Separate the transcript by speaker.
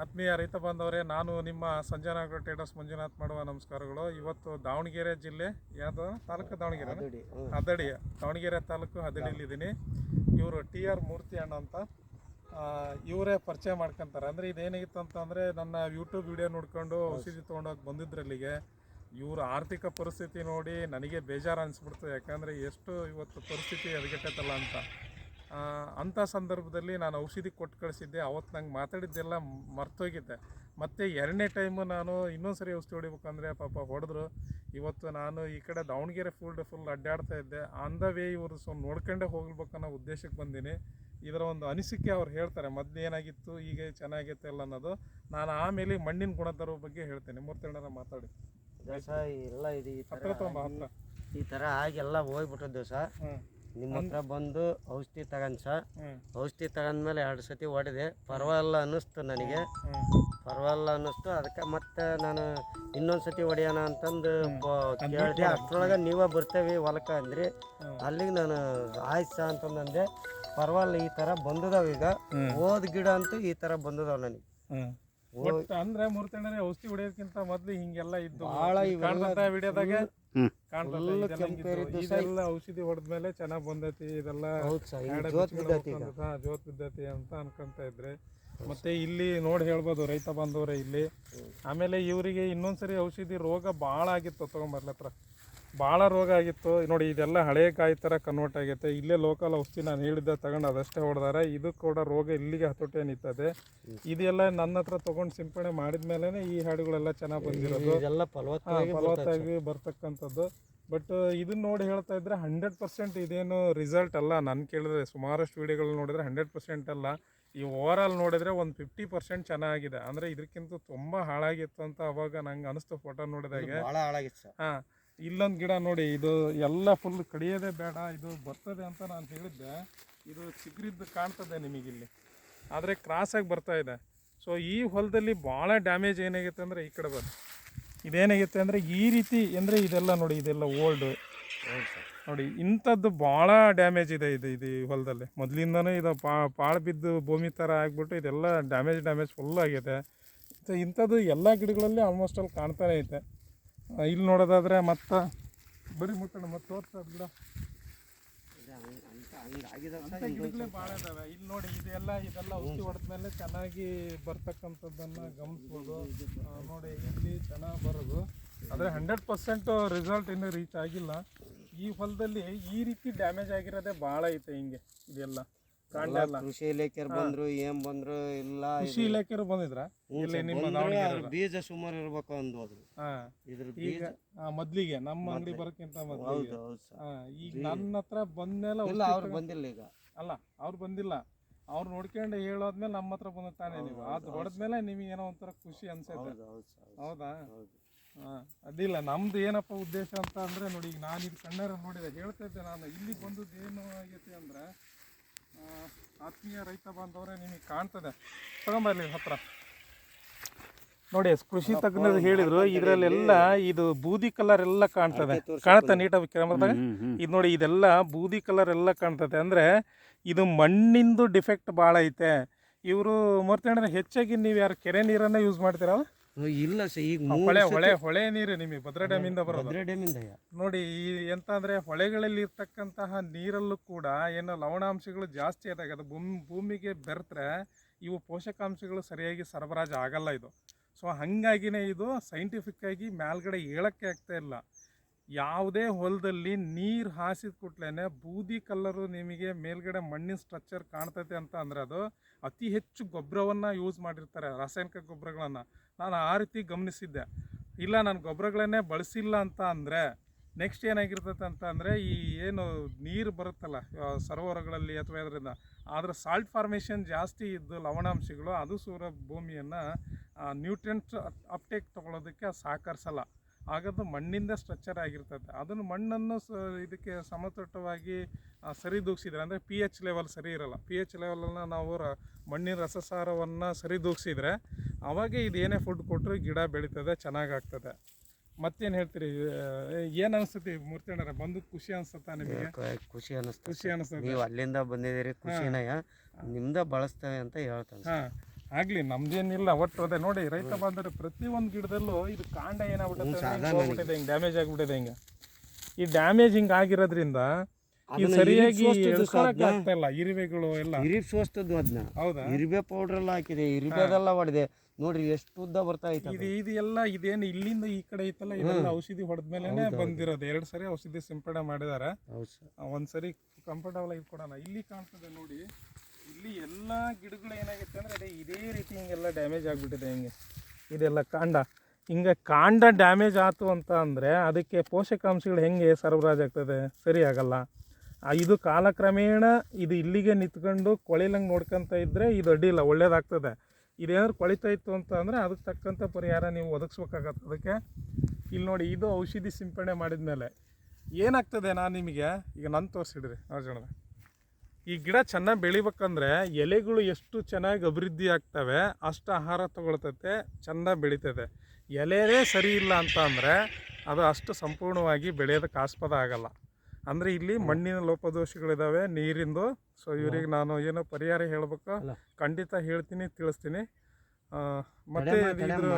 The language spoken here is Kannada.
Speaker 1: ಆತ್ಮೀಯ ರೈತ ಬಾಂಧವರೇ, ನಾನು ನಿಮ್ಮ ಸಂಜನಾ ಅಗ್ರೋ ಟ್ರೇಡರ್ಸ್ ಮಂಜುನಾಥ್ ಮಾಡುವ ನಮಸ್ಕಾರಗಳು. ಇವತ್ತು ದಾವಣಗೆರೆ ಜಿಲ್ಲೆ ಯಾವುದು ತಾಲೂಕು? ದಾವಣಗೆರೆ ಹದಡಿ, ದಾವಣಗೆರೆ ತಾಲೂಕು ಹದಡಿಲಿದ್ದೀನಿ. ಇವರು TR ಮೂರ್ತಿ ಅಣ್ಣ ಅಂತ. ಇವರೇ ಪರಿಚಯ ಮಾಡ್ಕೊತಾರೆ. ಅಂದರೆ ಇದೇನಾಗಿತ್ತು ಅಂತಂದರೆ, ನನ್ನ ಯೂಟ್ಯೂಬ್ ವಿಡಿಯೋ ನೋಡ್ಕೊಂಡು ಔಷಧಿ ತೊಗೊಂಡೋಗಿ ಬಂದಿದ್ರಲ್ಲಿಗೆ ಇವ್ರ ಆರ್ಥಿಕ ಪರಿಸ್ಥಿತಿ ನೋಡಿ ನನಗೆ ಬೇಜಾರು ಅನಿಸ್ಬಿಡ್ತು. ಯಾಕಂದರೆ ಎಷ್ಟು ಇವತ್ತು ಪರಿಸ್ಥಿತಿ ಎದಗೆಟ್ಟೈತಲ್ಲ ಅಂತ. ಅಂಥ ಸಂದರ್ಭದಲ್ಲಿ ನಾನು ಔಷಧಿ ಕೊಟ್ಟು ಕಳಿಸಿದ್ದೆ. ಅವತ್ತು ನಂಗೆ ಮಾತಾಡಿದ್ದೆಲ್ಲ ಮರ್ತೋಗಿದ್ದೆ. ಮತ್ತು ಎರಡನೇ ಟೈಮು ನಾನು ಇನ್ನೊಂದು ಸರಿ ಔಷಧಿ ಹೊಡಿಬೇಕಂದ್ರೆ ಪಾಪ ಹೊಡೆದ್ರು. ಇವತ್ತು ನಾನು ಈ ಕಡೆ ದಾವಣಗೆರೆ ಫುಲ್ ಅಡ್ಡಾಡ್ತಾ ಇದ್ದೆ. ಆನ್ ದ ವೇ ಇವರು ನೋಡ್ಕೊಂಡೇ ಹೋಗ್ಬೇಕನ್ನೋ ಉದ್ದೇಶಕ್ಕೆ ಬಂದೀನಿ. ಇದರ ಒಂದು ಅನಿಸಿಕೆ ಅವ್ರು ಹೇಳ್ತಾರೆ, ಮೊದಲು ಏನಾಗಿತ್ತು ಈಗ ಚೆನ್ನಾಗೈತೆ ಅಲ್ಲ ಅನ್ನೋದು. ನಾನು ಆಮೇಲೆ ಮಣ್ಣಿನ ಗುಣಧರ್ಮ ಬಗ್ಗೆ ಹೇಳ್ತೇನೆ. ಮೂರ್ತಣ್ಣರ ಮಾತಾಡಿ.
Speaker 2: ಎಲ್ಲ ಇದು ಈ ಥರ ಆಗಿ ಎಲ್ಲ ಹೋಗ್ಬಿಟ್ಟಿದ್ದೆವು ಸರ್. ನಿಮ್ಮ ಹತ್ರ ಬಂದು ಔಷಧಿ ತಗೊಂಡು ಸರ್. ಔಷಧಿ ತಗೊಂಡ್ಮೇಲೆ 2 ಸತಿ ಹೊಡೆದೆ. ಪರವಾಗಿಲ್ಲ ಅನ್ನಿಸ್ತು ನನಗೆ, ಪರವಾಗಿಲ್ಲ ಅನ್ನಿಸ್ತು. ಅದಕ್ಕೆ ಮತ್ತೆ ನಾನು ಇನ್ನೊಂದು ಸತಿ ಹೊಡೆಯೋಣ ಅಂತಂದು ಕೇಳಿದೆ. ಅಷ್ಟರೊಳಗೆ ನೀವೇ ಬರ್ತೇವೆ ಹೊಲಕ್ಕೆ ಅಂದ್ರಿ. ಅಲ್ಲಿಗೆ ನಾನು ಆಯ್ತು ಸಹ ಅಂತಂದೆ. ಪರವಾಗಿಲ್ಲ, ಈ ಥರ ಬಂದದಾವ. ಈಗ ಹೋದ ಗಿಡ ಅಂತೂ ಈ ಥರ ಬಂದದಾವ ನನಗೆ.
Speaker 1: ಅಂದ್ರೆ ಮೂರ್ತಣ್ಣರೇ, ಔಷಧಿ ಹೊಡೆಯೋದಕ್ಕಿಂತ ಮೊದ್ಲು ಹಿಂಗೆಲ್ಲ ಇದ್ದು ವಿಡಿಯೋದಾಗ ಇದೆಲ್ಲ ಔಷಧಿ ಹೊಡೆದ್ಮೇಲೆ ಚೆನ್ನಾಗ್ ಬಂದೈತಿ, ಇದೆಲ್ಲ ಜೋತ್ ಬಿದ್ದೈತಿ ಅಂತ ಅನ್ಕೊಂತ ಇದ್ರೆ. ಮತ್ತೆ ಇಲ್ಲಿ ನೋಡಿ ಹೇಳ್ಬೋದು ರೈತ ಬಾಂಧವರೇ ಇಲ್ಲಿ. ಆಮೇಲೆ ಇವರಿಗೆ ಇನ್ನೊಂದ್ಸರಿ ಔಷಧಿ ರೋಗ ಭಾಳ ಆಗಿತ್ತು. ತಗೊಂಬರ್ಲತ್ರ ಭಾಳ ರೋಗ ಆಗಿತ್ತು ನೋಡಿ. ಇದೆಲ್ಲ ಹಳೆ ಕಾಯಿ ಥರ ಕನ್ವರ್ಟ್ ಆಗೈತೆ. ಇಲ್ಲೇ ಲೋಕಲ್ ಔಷಧಿ ನಾನು ಹೇಳಿದ್ದೆ ತಗೊಂಡು ಅದಷ್ಟೇ ಹೊಡೆದಾರೆ. ಇದು ಕೂಡ ರೋಗ ಇಲ್ಲಿಗೆ ಹತೋಟಿ ನಿಂತದೆ. ಇದೆಲ್ಲ ನನ್ನ ಹತ್ರ ತೊಗೊಂಡು ಸಿಂಪಡಣೆ ಮಾಡಿದ್ಮೇಲೆ ಈ ಹಾಡುಗಳೆಲ್ಲ ಚೆನ್ನಾಗಿ ಬಂದಿರೋದು, ಫಲವತ್ತಾಗಿ ಬರ್ತಕ್ಕಂಥದ್ದು. ಬಟ್ ಇದನ್ನ ನೋಡಿ ಹೇಳ್ತಾ ಇದ್ರೆ 100% ಇದೇನು ರಿಸಲ್ಟ್ ಅಲ್ಲ. ನಾನು ಕೇಳಿದ್ರೆ ಸುಮಾರಷ್ಟು ವೀಡಿಯೋಗಳು ನೋಡಿದ್ರೆ 100% ಅಲ್ಲ. ಈ ಓವರ್ ಆಲ್ ನೋಡಿದ್ರೆ ಒಂದು 50% ಚೆನ್ನಾಗಿದೆ. ಅಂದರೆ ಇದಕ್ಕಿಂತ ತುಂಬ ಹಾಳಾಗಿತ್ತು ಅಂತ ಅವಾಗ ನಂಗೆ ಅನಿಸ್ತು ಫೋಟೋ ನೋಡಿದಾಗ. ಹಾಂ, ಇಲ್ಲೊಂದು ಗಿಡ ನೋಡಿ, ಇದು ಎಲ್ಲ ಫುಲ್ ಕಡಿಯೋದೇ ಬೇಡ, ಇದು ಬರ್ತದೆ ಅಂತ ನಾನು ಹೇಳಿದ್ದೆ. ಇದು ಚಿಗುರಿದ್ದು ಕಾಣ್ತದೆ ನಿಮಗಿಲ್ಲಿ, ಆದರೆ ಕ್ರಾಸಾಗಿ ಬರ್ತಾ ಇದೆ. ಸೊ ಈ ಹೊಲದಲ್ಲಿ ಭಾಳ ಡ್ಯಾಮೇಜ್ ಏನಾಗುತ್ತೆ ಅಂದರೆ, ಈ ಕಡೆ ಬನ್ನಿ, ಇದೇನಾಗುತ್ತೆ ಅಂದರೆ ಈ ರೀತಿ. ಅಂದರೆ ಇದೆಲ್ಲ ನೋಡಿ, ಇದೆಲ್ಲ ಓಲ್ಡ್ ನೋಡಿ, ಇಂಥದ್ದು ಭಾಳ ಡ್ಯಾಮೇಜ್ ಇದೆ. ಇದು ಈ ಹೊಲದಲ್ಲಿ ಮೊದಲಿಂದನೂ ಇದು ಪಾಳು ಬಿದ್ದು ಭೂಮಿ ಥರ ಆಗಿಬಿಟ್ಟು ಇದೆಲ್ಲ ಡ್ಯಾಮೇಜ್ ಫುಲ್ ಆಗಿದೆ. ಇಂಥದ್ದು ಎಲ್ಲ ಗಿಡಗಳಲ್ಲಿ ಆಲ್ಮೋಸ್ಟ್ ಅಲ್ಲಿ ಕಾಣ್ತಾನೆ ಐತೆ. ಇಲ್ಲಿ ನೋಡೋದಾದರೆ ಮತ್ತೆ ಬರೀ ಮುಟ್ಟಣ ಮತ್ತೆ ತೋರಿಸ್ತಾ ಗಿಡ ಗಿಡಗಳೇ ಭಾಳ ಇದಾವೆ. ಇಲ್ಲಿ ನೋಡಿ, ಇದೆಲ್ಲ ಔಷಧಿ ಹೊಡೆದ್ಮೇಲೆ ಚೆನ್ನಾಗಿ ಬರ್ತಕ್ಕಂಥದ್ದನ್ನು ಗಮನಿಸ್ಬೋದು. ನೋಡಿ, ಇಲ್ಲಿ ಚೆನ್ನಾಗಿ ಬರೋದು. ಆದರೆ 100% ರಿಸಲ್ಟ್ ಇನ್ನೂ ರೀಚ್ ಆಗಿಲ್ಲ. ಈ ಹೊಲದಲ್ಲಿ ಈ ರೀತಿ ಡ್ಯಾಮೇಜ್ ಆಗಿರೋದೇ ಭಾಳ ಐತೆ. ಹಿಂಗೆ ಇದೆಲ್ಲ
Speaker 2: ಕೃಷಿ ಇಲಾಖೆಯರು ಬಂದ್ರು, ಏನ್ ಬಂದ್ರು ಇಲ್ಲ.
Speaker 1: ಕೃಷಿ ಇಲಾಖೆಯರು ಬಂದಿದ್ರ?
Speaker 2: ಬೀಜ ಸುಮಾರು ಇರ್ಬೇಕು ಅಂದ್ರಿ.
Speaker 1: ಇದ್ರ ಬೀಜ ಮೊದ್ಲಿಗೆ ನಮ್ಮ ಅಂಗಡಿ ಬರೋಕ್ಕಿಂತ ಮೊದಲಿಗೆ. ಈಗ ನನ್ನ ಹತ್ರ ಬಂದ್ಮೇಲೆ
Speaker 2: ಅವ್ರು ಬಂದಿಲ್ಲ. ಈಗ
Speaker 1: ಅಲ್ಲ, ಅವ್ರು ಬಂದಿಲ್ಲ. ಅವ್ರು ನೋಡ್ಕೊಂಡು ಹೇಳೋದ್ಮೇಲೆ ನಮ್ಮ ಹತ್ರ ಬಂದಿರ್ತಾನೆ. ನೀವು ಅದು ಹೊಡೆದ್ಮೇಲೆ ನಿಮಗೆ ಏನೋ ಒಂಥರ ಖುಷಿ ಅನ್ಸುತ್ತೆ. ಹೌದಾ? ಅದಿಲ್ಲ, ನಮ್ದು ಏನಪ್ಪ ಉದ್ದೇಶ ಅಂತ ಅಂದ್ರೆ ನೋಡಿ, ಈಗ ನಾನು ಇದು ಕಣ್ಣಾರ ನೋಡಿದೆ. ಹೇಳ್ತಾ ಇದ್ದೆ ನಾನು, ಇಲ್ಲಿ ಬಂದದ್ದು ಏನು ಆಗೈತೆ ಅಂದ್ರೆ, ಆತ್ಮೀಯ ರೈತ ಬಾಂಧವರೇ, ನಿಮಗೆ ಕಾಣ್ತದೆ, ತಗೊಂಬರ್ಲಿ ಹತ್ರ ನೋಡಿ. ಕೃಷಿ ತಜ್ಞರು ಹೇಳಿದ್ರು, ಇದರಲ್ಲೆಲ್ಲ ಇದು ಬೂದಿ ಕಲರ್ ಎಲ್ಲ ಕಾಣ್ತಾ ನೀಟಾಗಿ ಕ್ಯಾಮ್ರಾದಾಗ. ಇದು ನೋಡಿ, ಇದೆಲ್ಲ ಬೂದಿ ಕಲರ್ ಎಲ್ಲ ಕಾಣ್ತದೆ. ಅಂದರೆ ಇದು ಮಣ್ಣಿಂದು ಡಿಫೆಕ್ಟ್ ಭಾಳ ಐತೆ. ಇವರು ಮೂರ್ತಣ್ಣ, ಹೆಚ್ಚಾಗಿ ನೀವು ಯಾರು ಕೆರೆ ನೀರನ್ನ ಯೂಸ್ ಮಾಡ್ತೀರಾ?
Speaker 2: ಇಲ್ಲ ಸರ್, ಈಗ
Speaker 1: ಹೊಳೆ ನೀರು ನಿಮಗೆ ಭದ್ರಾ ಡ್ಯಾಮಿಂದ ಬರೋದು. ನೋಡಿ, ಎಂತ ಅಂದ್ರೆ ಹೊಳೆಗಳಲ್ಲಿ ಇರ್ತಕ್ಕಂತಹ ನೀರಲ್ಲೂ ಕೂಡ ಏನೋ ಲವಣಾಂಶಗಳು ಜಾಸ್ತಿ ಆದಾಗ ಅದು ಭೂಮಿಗೆ ಬೆರೆತ್ರೆ ಇವು ಪೋಷಕಾಂಶಗಳು ಸರಿಯಾಗಿ ಸರಬರಾಜು ಆಗಲ್ಲ ಇದು. ಸೊ ಹಾಗಾಗಿನೇ ಇದು ಸೈಂಟಿಫಿಕ್ ಆಗಿ ಮೇಲ್ಗಡೆ ಹೇಳಕ್ಕೆ ಆಗ್ತಾ ಇಲ್ಲ. ಯಾವುದೇ ಹೊಲದಲ್ಲಿ ನೀರು ಹಾಸಿದ ಕೂಡಲೇ ಬೂದಿ ಕಲ್ಲರು ನಿಮಗೆ ಮೇಲ್ಗಡೆ ಮಣ್ಣಿನ ಸ್ಟ್ರಕ್ಚರ್ ಕಾಣ್ತೈತೆ ಅಂತ ಅಂದರೆ ಅದು ಅತಿ ಹೆಚ್ಚು ಗೊಬ್ಬರವನ್ನು ಯೂಸ್ ಮಾಡಿರ್ತಾರೆ, ರಾಸಾಯನಿಕ ಗೊಬ್ಬರಗಳನ್ನು. ನಾನು ಆ ರೀತಿ ಗಮನಿಸಿದ್ದೆ. ಇಲ್ಲ, ನಾನು ಗೊಬ್ಬರಗಳನ್ನೇ ಬಳಸಿಲ್ಲ ಅಂತ ಅಂದರೆ ನೆಕ್ಸ್ಟ್ ಏನಾಗಿರ್ತೈತೆ ಅಂತ ಅಂದರೆ, ಈ ಏನು ನೀರು ಬರುತ್ತಲ್ಲ ಸರೋವರಗಳಲ್ಲಿ ಅಥವಾ ಇದರಿಂದ, ಆದರೆ ಸಾಲ್ಟ್ ಫಾರ್ಮೇಷನ್ ಜಾಸ್ತಿ ಇದ್ದು ಲವಣಾಂಶಗಳು ಅದು ಭೂಮಿಯನ್ನು ನ್ಯೂಟ್ರಿಯೆಂಟ್ಸ್ ಅಪ್ಟೇಕ್ ತೊಗೊಳೋದಕ್ಕೆ ಸಹಕರಿಸಲ್ಲ. ಹಾಗದು ಮಣ್ಣಿಂದ ಸ್ಟ್ರಕ್ಚರ್ ಆಗಿರ್ತದೆ. ಅದನ್ನು ಮಣ್ಣನ್ನು ಇದಕ್ಕೆ ಸಮತಟ್ಟವಾಗಿ ಸರಿದೂಗಿಸಿದ್ರೆ, ಅಂದರೆ pH ಲೆವೆಲ್ ಸರಿ ಇರೋಲ್ಲ. pH ಲೆವೆಲನ್ನು ನಾವು ಮಣ್ಣಿನ ರಸಸಾರವನ್ನು ಸರಿದೂಗಿಸಿದ್ರೆ ಅವಾಗ ಇದೇನೇ ಫುಡ್ ಕೊಟ್ಟರು ಗಿಡ ಬೆಳೀತದೆ, ಚೆನ್ನಾಗಾಗ್ತದೆ. ಮತ್ತೇನು ಹೇಳ್ತೀರಿ? ಏನು ಅನಿಸ್ತತಿ ಮೂರ್ತಣ್ಣರ? ಬಂದು ಖುಷಿ ಅನಿಸುತ್ತಾ ನಿಮಗೆ?
Speaker 2: ಖುಷಿ ಅನಿಸ್ತದೆ. ನೀವು ಅಲ್ಲಿಂದ ಬಂದಿದ್ದೀರಿ, ಖುಷಿನ ನಿಮ್ದ ಬಳಸ್ತೇವೆ ಅಂತ ಹೇಳ್ತಾನೆ.
Speaker 1: ಹಾಂ, ಆಗ್ಲಿ ನಮ್ದೇನಿಲ್ಲ ಒಟ್ಟು ಅದೇ ನೋಡಿ ರೈತ ಬಾಂಧವರು ಪ್ರತಿಯೊಂದು ಗಿಡದಲ್ಲೂ ಇದು ಕಾಂಡ ಏನಾಗ್ಬಿಟ್ಟಿದೆ ಹಿಂಗೆ ಡ್ಯಾಮೇಜ್ ಆಗಿಬಿಟ್ಟಿದೆ ಹಿಂಗೆ ಈ ಡ್ಯಾಮೇಜ್ ಹಿಂಗೆ ಆಗಿರೋದ್ರಿಂದ ಇದು ಸರಿಯಾಗಿ ಎಳ್ಕೊಳಕ್ಕೆ ಆಗ್ತಾ ಇಲ್ಲ ಇರುವೆಗಳು ಎಲ್ಲ
Speaker 2: ಇರಿಬೆ ಸೋಸ್ತದ್ದು ಅದನ್ನ
Speaker 1: ಹೌದಾ
Speaker 2: ಇರಿಬೆ ಪೌಡರ್ ಎಲ್ಲ ಹಾಕಿದೆ ಇರಿಬೆದೆಲ್ಲ ಹೊಡೆದೆ ನೋಡ್ರಿ ಎಷ್ಟು ಉದ್ದ ಬರ್ತಾ ಐತೆ
Speaker 1: ಇದು ಎಲ್ಲ ಇದೇನು ಇಲ್ಲಿಂದ ಈ ಕಡೆ ಐತಲ್ಲ ಇದೆಲ್ಲ ಔಷಧಿ ಹೊಡೆದ್ಮೇಲೆ ಬಂದಿರೋದು 2 ಸರಿ ಔಷಧಿ ಸಿಂಪಡಣೆ ಮಾಡಿದಾರೆ
Speaker 2: ಹೌದು ಸರ್
Speaker 1: ಒಂದ್ಸರಿ ಕಂಫರ್ಟಬಲ್ ಆಗಿ ಕೊಡೋಣ ಇಲ್ಲಿ ಕಾಣ್ತದೆ ನೋಡಿ ಇಲ್ಲಿ ಎಲ್ಲ ಗಿಡಗಳು ಏನಾಗುತ್ತೆ ಅಂದ್ರೆ ಅದೇ ಇದೇ ರೀತಿ ಹಿಂಗೆಲ್ಲ ಡ್ಯಾಮೇಜ್ ಆಗಿಬಿಟ್ಟಿದೆ ಹಿಂಗೆ ಇದೆಲ್ಲ ಕಾಂಡ ಹಿಂಗೆ ಕಾಂಡ ಡ್ಯಾಮೇಜ್ ಆಯ್ತು ಅಂತ ಅಂದರೆ ಅದಕ್ಕೆ ಪೋಷಕಾಂಶಗಳು ಹೆಂಗೆ ಸರಬರಾಜು ಆಗ್ತದೆ ಸರಿ ಆಗಲ್ಲ ಇದು ಕಾಲಕ್ರಮೇಣ ಇದು ಇಲ್ಲಿಗೆ ನಿಂತ್ಕೊಂಡು ಕೊಳಿಲಂಗೆ ನೋಡ್ಕೊತ ಇದ್ದರೆ ಇದು ಅಡ್ಡಿಲ್ಲ ಒಳ್ಳೇದಾಗ್ತದೆ ಇದೇನಾದ್ರು ಕೊಳಿತಾ ಇತ್ತು ಅಂತ ಅಂದರೆ ಅದಕ್ಕೆ ತಕ್ಕಂಥ ಪರಿಹಾರ ನೀವು ಒದಗಿಸ್ಬೇಕಾಗತ್ತೆ ಅದಕ್ಕೆ ಇಲ್ಲಿ ನೋಡಿ ಇದು ಔಷಧಿ ಸಿಂಪಡಣೆ ಮಾಡಿದ ಮೇಲೆ ಏನಾಗ್ತದೆ ನಾನು ನಿಮಗೆ ಈಗ ನನ್ನ ತೋರಿಸಿಡ್ರಿ ನೋಡೋಣ ಈ ಗಿಡ ಚೆನ್ನಾಗಿ ಬೆಳಿಬೇಕಂದ್ರೆ ಎಲೆಗಳು ಎಷ್ಟು ಚೆನ್ನಾಗಿ ಅಭಿವೃದ್ಧಿ ಆಗ್ತವೆ ಅಷ್ಟು ಆಹಾರ ತಗೊಳ್ತೈತೆ ಚೆನ್ನಾಗಿ ಬೆಳೀತದೆ ಎಲೆನೇ ಸರಿ ಇಲ್ಲ ಅಂತ ಅಂದರೆ ಅದು ಅಷ್ಟು ಸಂಪೂರ್ಣವಾಗಿ ಬೆಳೆಯೋದಕ್ಕೆ ಆಸ್ಪದ ಆಗಲ್ಲ ಅಂದರೆ ಇಲ್ಲಿ ಮಣ್ಣಿನ ಲೋಪದೋಷಗಳಿದ್ದಾವೆ ನೀರಿಂದು ಸೊ ಇವ್ರಿಗೆ ನಾನು ಏನೋ ಪರಿಹಾರ ಹೇಳಬೇಕು ಖಂಡಿತ ಹೇಳ್ತೀನಿ ತಿಳಿಸ್ತೀನಿ ಮತ್ತು ಇದ್ರ